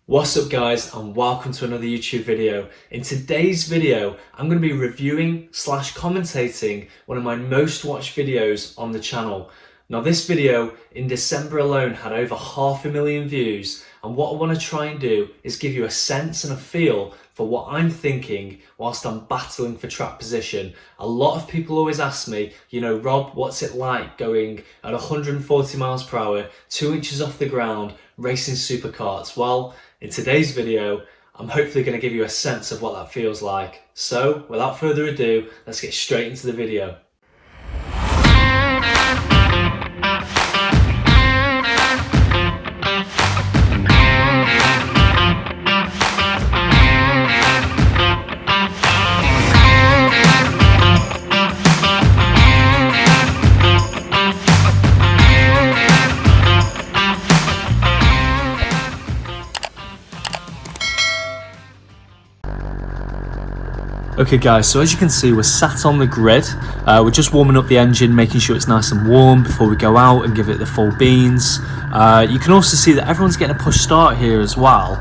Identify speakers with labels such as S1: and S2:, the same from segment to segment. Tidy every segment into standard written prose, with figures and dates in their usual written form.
S1: What's up guys, and welcome to another YouTube video. In today's video, I'm going to be reviewing / commentating one of my most watched videos on the channel. Now this video in December alone had over 500,000 views, and what I want to try and do is give you a sense and a feel for what I'm thinking whilst I'm battling for track position. A lot of people always ask me, Rob, what's it like going at 140 miles per hour, 2 inches off the ground, racing superkarts? Well, in today's video, I'm hopefully going to give you a sense of what that feels like. So, without further ado, let's get straight into the video. Okay guys, so as you can see, we're sat on the grid. We're just warming up the engine, making sure it's nice and warm before we go out and give it the full beans. You can also see that everyone's getting a push start here as well.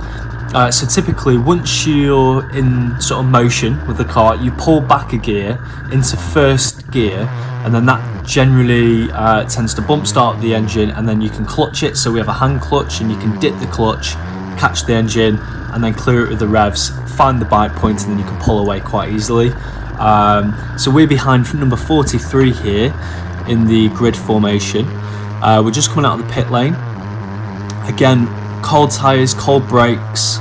S1: So typically, once you're in sort of motion with the cart, you pull back a gear into first gear, and then that generally tends to bump start the engine, and then you can clutch it. So we have a hand clutch, and you can dip the clutch, catch the engine, and then clear it with the revs, find the bite point, and then you can pull away quite easily. So we're behind number 43 here in the grid formation. We're just coming out of the pit lane. Again, cold tyres, cold brakes,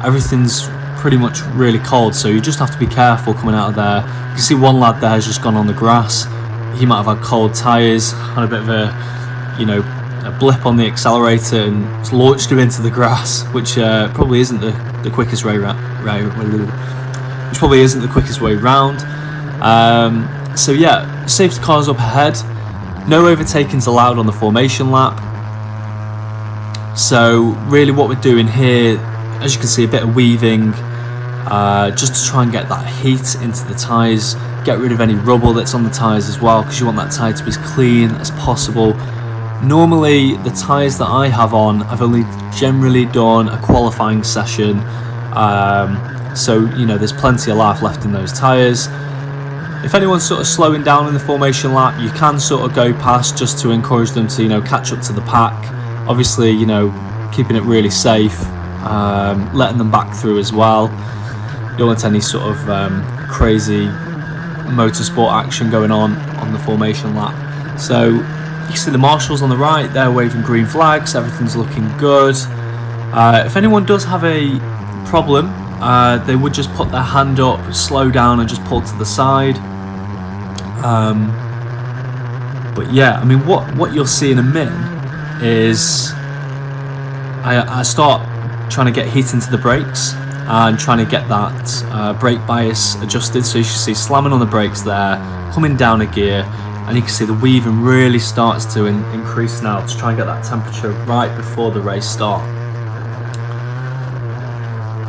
S1: everything's pretty much really cold, so you just have to be careful coming out of there. You can see one lad there has just gone on the grass. He might have had cold tyres, had a bit of a blip on the accelerator and launched him into the grass, which probably isn't the quickest way round. So yeah, safety cars up ahead. No overtaking's allowed on the formation lap. So really what we're doing here, as you can see, a bit of weaving, just to try and get that heat into the tyres, get rid of any rubble that's on the tyres as well, because you want that tyre to be as clean as possible. Normally, the tyres that I have on, I've only generally done a qualifying session, so there's plenty of life left in those tyres. If anyone's sort of slowing down in the formation lap, you can sort of go past just to encourage them to catch up to the pack. Obviously, keeping it really safe, letting them back through as well. You don't want any sort of crazy motorsport action going on the formation lap. So you can see the marshals on the right, they're waving green flags, everything's looking good. If anyone does have a problem, they would just put their hand up, slow down and just pull to the side. But yeah, I mean what you'll see in a minute is I start trying to get heat into the brakes and trying to get that brake bias adjusted. So you should see slamming on the brakes there, coming down a gear, and you can see the weaving really starts to increase now to try and get that temperature right before the race start.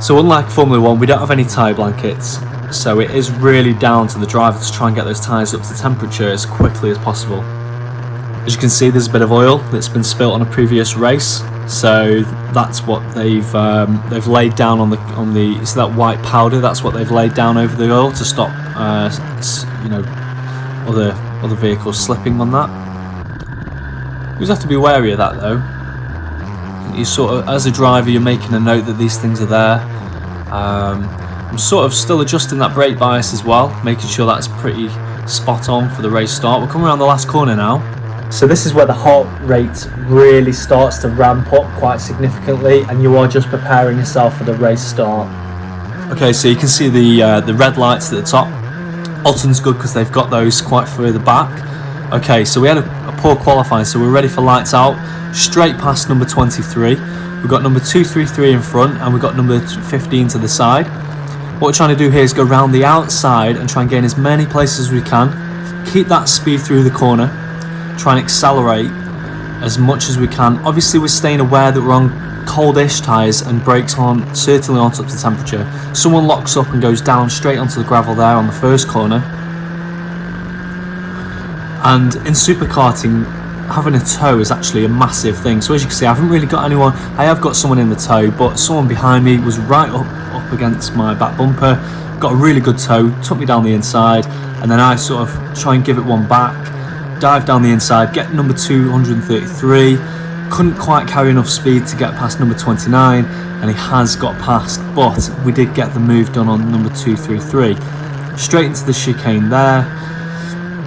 S1: So unlike Formula 1, we don't have any tyre blankets, so it is really down to the driver to try and get those tyres up to temperature as quickly as possible. As you can see, there's a bit of oil that's been spilt on a previous race, so that's what they've laid down on the so that white powder, that's what they've laid down over the oil to stop other vehicles slipping on that. You just have to be wary of that though. You sort of, as a driver, you're making a note that these things are there. I'm sort of still adjusting that brake bias as well, making sure that's pretty spot on for the race start. We're coming around the last corner now. So this is where the heart rate really starts to ramp up quite significantly, and you are just preparing yourself for the race start. Okay, so you can see the red lights at the top. Oulton's good because they've got those quite further back. Okay, so we had a poor qualifying, so we're ready for lights out. Straight past number 23. We've got number 233 in front, and we've got number 15 to the side. What we're trying to do here is go around the outside and try and gain as many places as we can. Keep that speed through the corner. Try and accelerate as much as we can. Obviously, we're staying aware that we're on coldish tyres and brakes certainly aren't up to temperature. Someone locks up and goes down straight onto the gravel there on the first corner. And in superkarting, having a tow is actually a massive thing. So as you can see, I haven't really got anyone. I have got someone in the tow, but someone behind me was right up against my back bumper, got a really good tow, took me down the inside, and then I sort of try and give it one back, dive down the inside, get number 233, couldn't quite carry enough speed to get past number 29, and he has got past, but we did get the move done on number 233. Straight into the chicane there.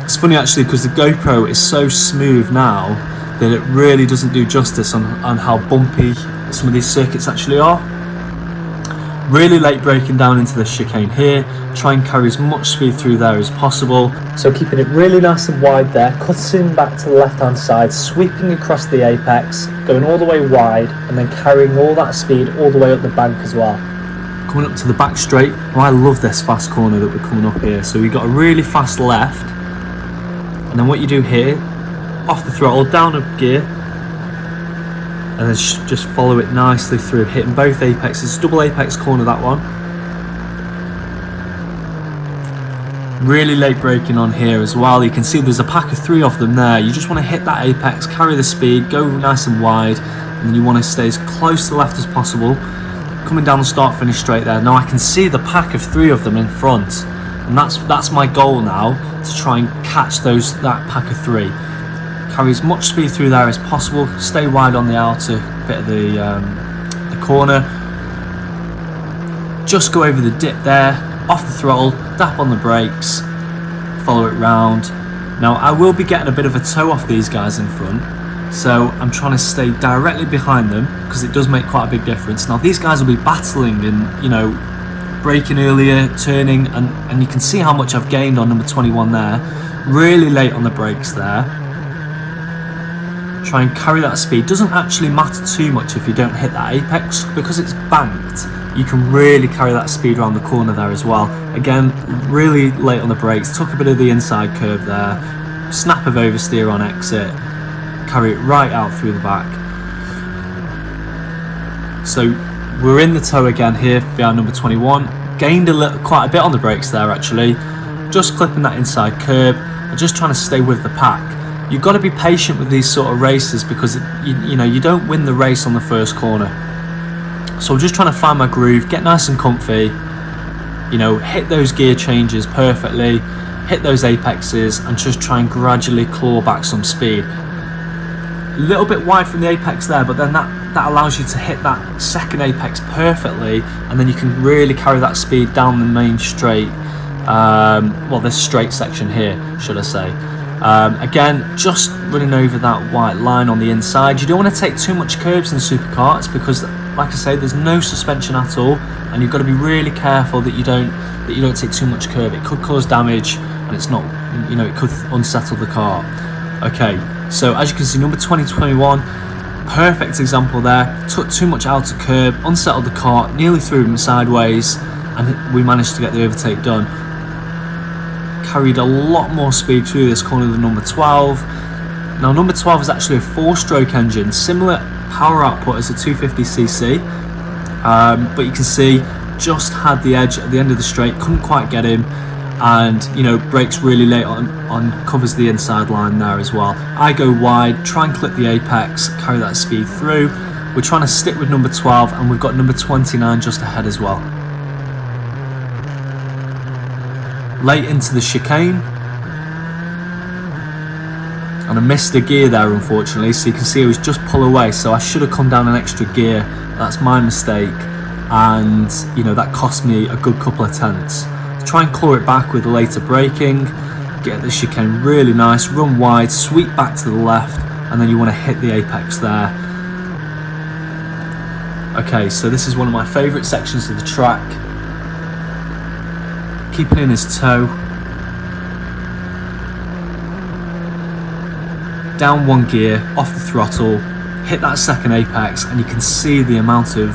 S1: It's funny actually, because the GoPro is so smooth now that it really doesn't do justice on how bumpy some of these circuits actually are. Really late braking down into the chicane here, try and carry as much speed through there as possible. So keeping it really nice and wide there, cutting back to the left hand side, sweeping across the apex, going all the way wide, and then carrying all that speed all the way up the bank as well. Coming up to the back straight, well, I love this fast corner that we're coming up here. So we got a really fast left, and then what you do here, off the throttle, down a gear, and then just follow it nicely through, hitting both apexes. Double apex corner, that one. Really late braking on here as well. You can see there's a pack of 3 of them there. You just want to hit that apex, carry the speed, go nice and wide, and then you want to stay as close to the left as possible. Coming down the start finish straight there. Now I can see the pack of 3 of them in front, and that's my goal now, to try and catch that pack of 3. Carry as much speed through there as possible, stay wide on the outer bit of the corner, just go over the dip there, off the throttle, dap on the brakes, follow it round. Now I will be getting a bit of a tow off these guys in front, so I'm trying to stay directly behind them, because it does make quite a big difference. Now these guys will be battling and, you know, braking earlier, turning, and you can see how much I've gained on number 21 there. Really late on the brakes there. Try and carry that speed. Doesn't actually matter too much if you don't hit that apex, because it's banked. You can really carry that speed around the corner there as well. Again, really late on the brakes, took a bit of the inside curve there, snap of oversteer on exit, carry it right out through the back. So we're in the tow again here behind number 21. Gained quite a bit on the brakes there actually, just clipping that inside curb and just trying to stay with the pack. You've got to be patient with these sort of races, because you don't win the race on the first corner. So I'm just trying to find my groove, get nice and comfy, hit those gear changes perfectly, hit those apexes, and just try and gradually claw back some speed. A little bit wide from the apex there, but then that allows you to hit that second apex perfectly, and then you can really carry that speed down the main straight, this straight section here, should I say. Again, just running over that white line on the inside. You don't want to take too much curbs in superkarts, because like I say, there's no suspension at all, and you've got to be really careful that you don't take too much curb. It could cause damage, and it's not, it could unsettle the car. Okay, so as you can see, number 2021, perfect example there. Took too much outer curb, unsettled the car, nearly threw him sideways, and we managed to get the overtake done. Carried a lot more speed through this corner than number 12. Now number 12 is actually a 4-stroke engine, similar power output as a 250cc, but you can see just had the edge at the end of the straight, couldn't quite get him, and brakes really late on covers the inside line there as well. I go wide, try and clip the apex, carry that speed through. We're trying to stick with number 12, and we've got number 29 just ahead as well. Late into the chicane, and I missed a gear there unfortunately, so you can see it was just pull away, so I should have come down an extra gear. That's my mistake, and that cost me a good couple of tenths. Try and claw it back with later braking, get the chicane really nice, run wide, sweep back to the left, and then you want to hit the apex there. Okay, so this is one of my favourite sections of the track. Keeping in his toe, down one gear, off the throttle, hit that second apex, and you can see the amount of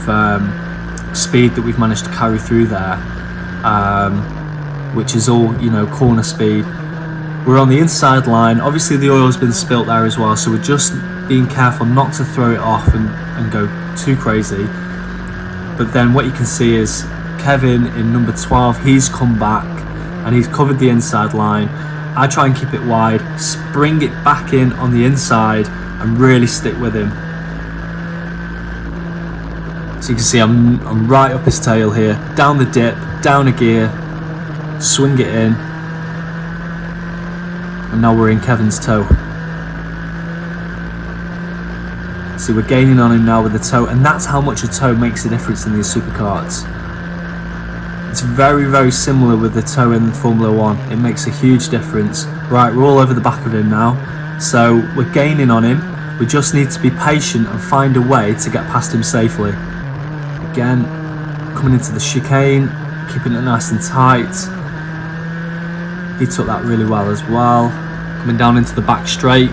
S1: speed that we've managed to carry through there, which is all corner speed. We're on the inside line. Obviously the oil's been spilt there as well, so we're just being careful not to throw it off and go too crazy. But then what you can see is Kevin in number 12, he's come back and he's covered the inside line. I try and keep it wide, spring it back in on the inside and really stick with him. So you can see I'm right up his tail here, down the dip, down a gear, swing it in, and now we're in Kevin's toe. See, we're gaining on him now with the toe, and that's how much a toe makes a difference in these superkarts. It's very, very similar with the toe in the Formula 1. It makes a huge difference. Right, we're all over the back of him now, so we're gaining on him. We just need to be patient and find a way to get past him safely. Again, coming into the chicane, keeping it nice and tight. He took that really well as well. Coming down into the back straight.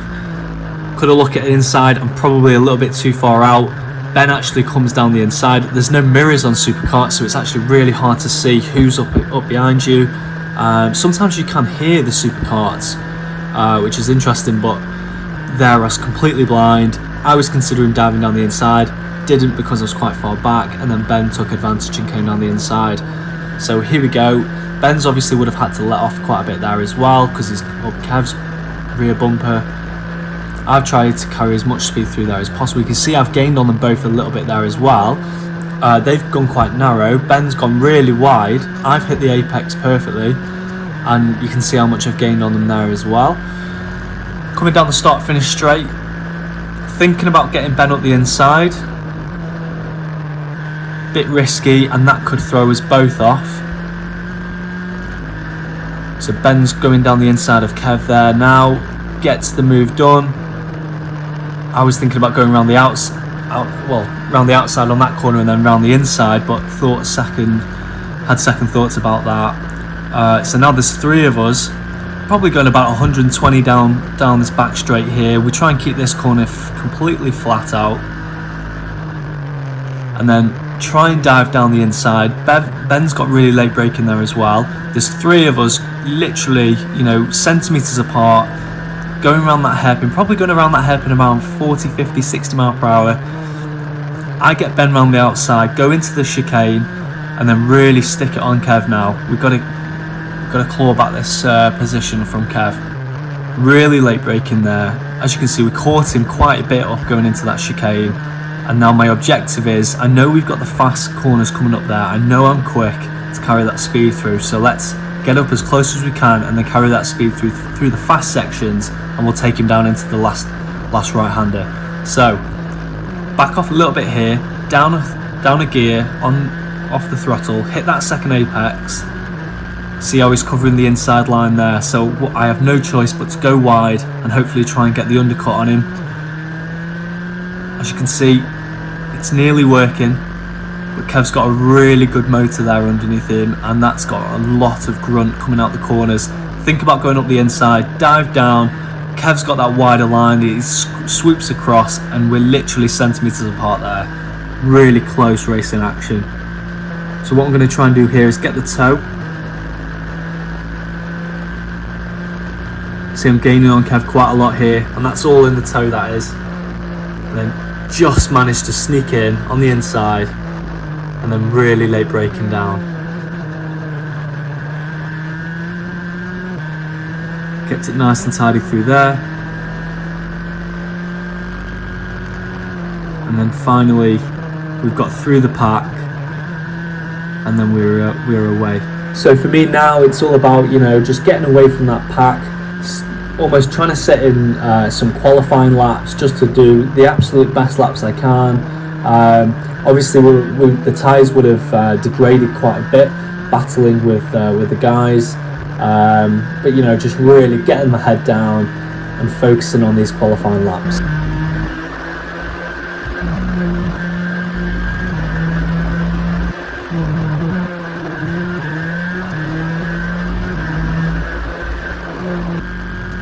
S1: Could have looked at it inside. I'm probably a little bit too far out. Ben actually comes down the inside. There's no mirrors on Superkart, so it's actually really hard to see who's up behind you. Sometimes you can hear the Superkarts, which is interesting, but there I was completely blind. I was considering diving down the inside. Didn't because I was quite far back, and then Ben took advantage and came down the inside. So here we go. Ben's obviously would have had to let off quite a bit there as well because he's up Kev's rear bumper. I've tried to carry as much speed through there as possible. You can see I've gained on them both a little bit there as well. They've gone quite narrow. Ben's gone really wide. I've hit the apex perfectly, and you can see how much I've gained on them there as well. Coming down the start finish straight, thinking about getting Ben up the inside. Bit risky, and that could throw us both off. So Ben's going down the inside of Kev there now, gets the move done. I was thinking about going around the round the outside on that corner and then round the inside, but had second thoughts about that. So now there's three of us, probably going about 120 down this back straight here. We try and keep this corner completely flat out, and then try and dive down the inside. Ben's got really late braking there as well. There's three of us literally, centimetres apart, going around that hairpin, probably going around that hairpin around 40, 50, 60 mile per hour. I get Ben round the outside, go into the chicane, and then really stick it on Kev now. We've got to claw back this position from Kev. Really late braking there. As you can see, we caught him quite a bit up going into that chicane. And now my objective is, I know we've got the fast corners coming up there. I know I'm quick to carry that speed through. So let's get up as close as we can and then carry that speed through the fast sections, and we'll take him down into the last right-hander. So back off a little bit here, down a gear, off the throttle, hit that second apex. See how he's covering the inside line there. So I have no choice but to go wide and hopefully try and get the undercut on him. As you can see, it's nearly working, but Kev's got a really good motor there underneath him, and that's got a lot of grunt coming out the corners. Think about going up the inside, dive down. Kev's got that wider line, he swoops across, and we're literally centimetres apart there. Really close racing action. So what I'm going to try and do here is get the toe. See, I'm gaining on Kev quite a lot here, and that's all in the toe, that is. And then just managed to sneak in on the inside, and then really late braking down. Kept it nice and tidy through there, and then finally we've got through the pack, and then we're away. So for me now, it's all about just getting away from that pack. Almost trying to set in some qualifying laps just to do the absolute best laps I can. Obviously, the tyres would have degraded quite a bit, battling with the guys. But just really getting my head down and focusing on these qualifying laps.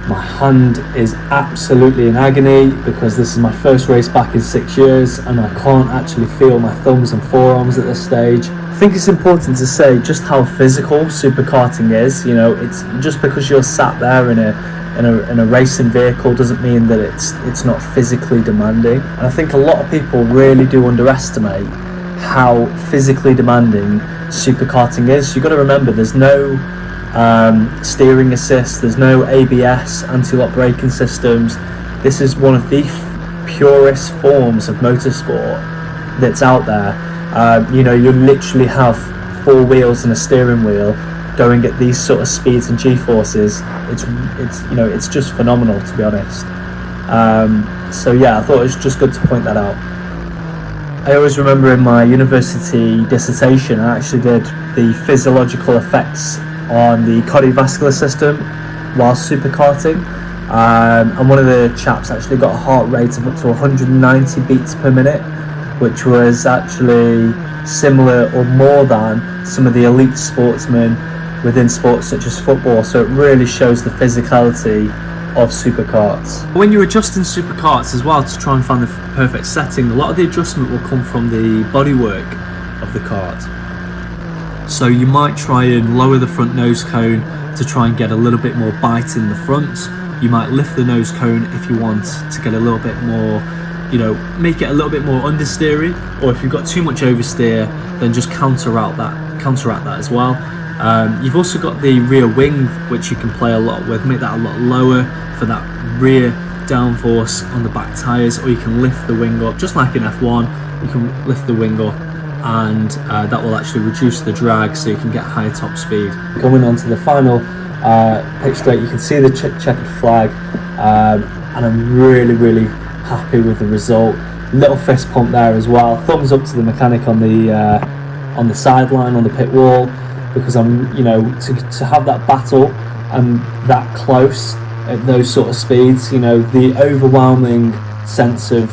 S1: My hand is absolutely in agony because this is my first race back in 6 years, and I can't actually feel my thumbs and forearms at this stage. I think it's important to say just how physical superkarting is. It's just because you're sat there in a racing vehicle doesn't mean that it's not physically demanding. And I think a lot of people really do underestimate how physically demanding superkarting is. You've got to remember, there's no steering assist, there's no ABS, anti-lock braking systems. This is one of the purest forms of motorsport that's out there. You know, you literally have 4 wheels and a steering wheel going at these sort of speeds and G-forces. It's you know, it's just phenomenal, to be honest. So yeah, I thought it was just good to point that out. I always remember in my university dissertation I actually did the physiological effects on the cardiovascular system while superkarting, and one of the chaps actually got a heart rate of up to 190 beats per minute, which was actually similar or more than some of the elite sportsmen within sports such as football. So it really shows the physicality of superkarts. When you're adjusting superkarts as well to try and find the perfect setting, a lot of the adjustment will come from the bodywork of the kart. So you might try and lower the front nose cone to try and get a little bit more bite in the front. You might lift the nose cone if you want to get a little bit more, you know, make it a little bit more understeery, or if you've got too much oversteer, then just counteract that as well. You've also got the rear wing, which you can play a lot with, make that a lot lower for that rear downforce on the back tyres, or you can lift the wing up, just like in F1, you can lift the wing up, and that will actually reduce the drag so you can get higher top speed. Going on to the final pitch straight, you can see the checkered flag, and I'm really happy with the result. Little fist pump there as well. Thumbs up to the mechanic on the sideline, on the pit wall, because I'm, you know, to have that battle and that close at those sort of speeds, you know, the overwhelming sense of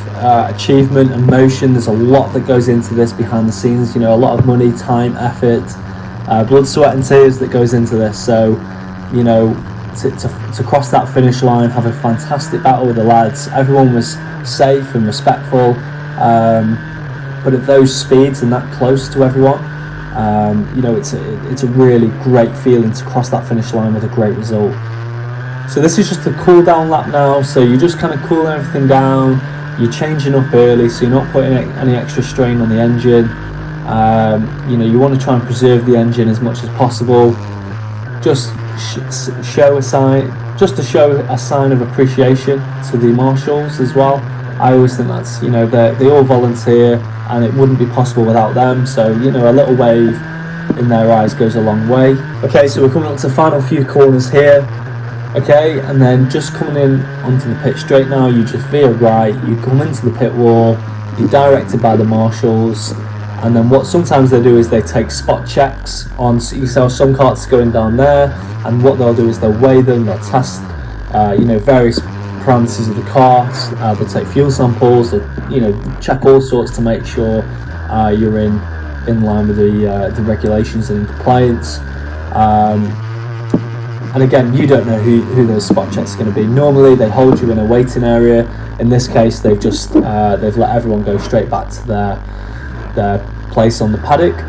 S1: achievement and motion. There's a lot that goes into this behind the scenes, you know, a lot of money, time, effort, blood, sweat and tears that goes into this. So, you know, to cross that finish line, have a fantastic battle with the lads. Everyone was safe and respectful, but at those speeds and that close to everyone, you know, it's a really great feeling to cross that finish line with a great result. So this is just a cool down lap now, so you're just kind of cooling everything down, you're changing up early so you're not putting any extra strain on the engine. You know, you want to try and preserve the engine as much as possible, just to show a sign of appreciation to the marshals as well. I always think that's, you know, they all volunteer and it wouldn't be possible without them, so, you know, a little wave in their eyes goes a long way. Okay, so we're coming up to the final few corners here. Okay, and then just coming in onto the pit straight now, you just veer right, you come into the pit wall, you're directed by the marshals, and then what sometimes they do is they take spot checks on, so you saw some carts going down there, and what they'll do is they'll weigh them, they'll test, you know, various parameters of the cart, they'll take fuel samples, they'll, you know, check all sorts to make sure you're in line with the regulations and in compliance. And again, you don't know who those spot checks are going to be. Normally they hold you in a waiting area. In this case, they've let everyone go straight back to their place on the paddock.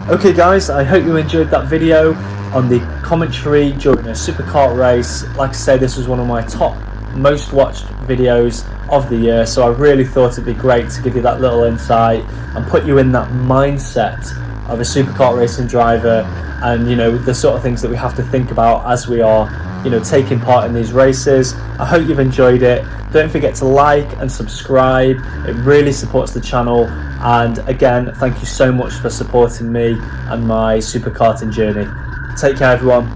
S1: Okay guys, I hope you enjoyed that video on the commentary during a superkart race. Like I say, this was one of my top most watched videos of the year, so I really thought it'd be great to give you that little insight and put you in that mindset of a superkart racing driver, and, you know, the sort of things that we have to think about as we are, you know, taking part in these races. I hope you've enjoyed it. Don't forget to like and subscribe. It really supports the channel. And again, thank you so much for supporting me and my superkarting journey. Take care, everyone.